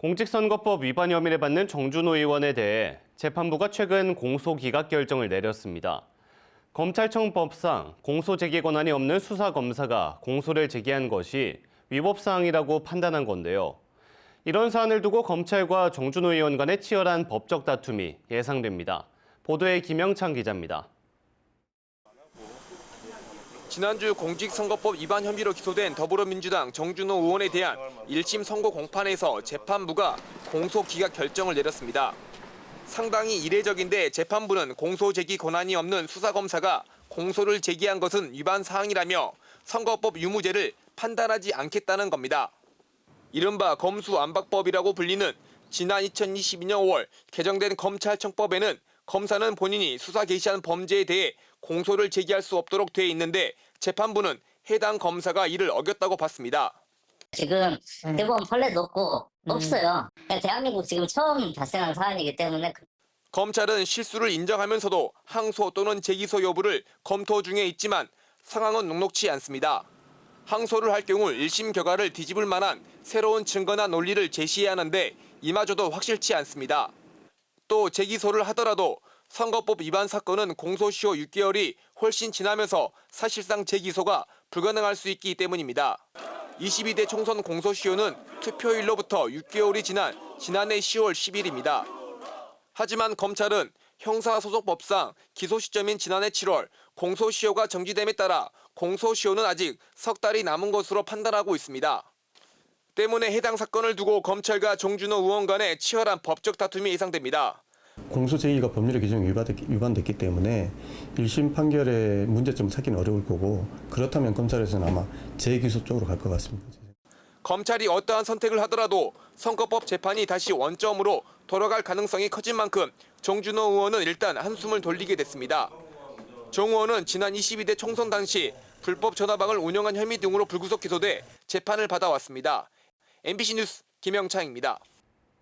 공직선거법 위반 혐의를 받는 정준호 의원에 대해 재판부가 최근 공소 기각 결정을 내렸습니다. 검찰청법상 공소 제기 권한이 없는 수사검사가 공소를 제기한 것이 위법사항이라고 판단한 건데요. 이런 사안을 두고 검찰과 정준호 의원 간의 치열한 법적 다툼이 예상됩니다. 보도에 김영창 기자입니다. 지난주 공직선거법 위반 혐의로 기소된 더불어민주당 정준호 의원에 대한 1심 선고 공판에서 재판부가 공소 기각 결정을 내렸습니다. 상당히 이례적인데 재판부는 공소 제기 권한이 없는 수사검사가 공소를 제기한 것은 위반 사항이라며 선거법 유무죄를 판단하지 않겠다는 겁니다. 이른바 검수안박법이라고 불리는 지난 2022년 5월 개정된 검찰청법에는 검사는 본인이 수사 개시한 범죄에 대해 공소를 제기할 수 없도록 돼 있는데 재판부는 해당 검사가 이를 어겼다고 봤습니다. 지금 대법원 판례도 없고 없어요. 대한민국 지금 처음 발생한 사안이기 때문에. 검찰은 실수를 인정하면서도 항소 또는 재기소 여부를 검토 중에 있지만 상황은 녹록치 않습니다. 항소를 할 경우 1심 결과를 뒤집을 만한 새로운 증거나 논리를 제시해야 하는데 이마저도 확실치 않습니다. 또 재기소를 하더라도 선거법 위반 사건은 공소시효 6개월이 훨씬 지나면서 사실상 재기소가 불가능할 수 있기 때문입니다. 22대 총선 공소시효는 투표일로부터 6개월이 지난 지난해 10월 10일입니다. 하지만 검찰은 형사소송법상 기소 시점인 지난해 7월 공소시효가 정지됨에 따라 공소시효는 아직 석 달이 남은 것으로 판단하고 있습니다. 때문에 해당 사건을 두고 검찰과 정준호 의원 간의 치열한 법적 다툼이 예상됩니다. 공소 제기가 법률의 규정이 위반됐기 때문에 1심 판결의 문제점을 찾기는 어려울 거고 그렇다면 검찰에서는 아마 재기소 쪽으로 갈 것 같습니다. 검찰이 어떠한 선택을 하더라도 선거법 재판이 다시 원점으로 돌아갈 가능성이 커진 만큼 정준호 의원은 일단 한숨을 돌리게 됐습니다. 정 의원은 지난 22대 총선 당시 불법 전화방을 운영한 혐의 등으로 불구속 기소돼 재판을 받아왔습니다. MBC 뉴스 김영창입니다.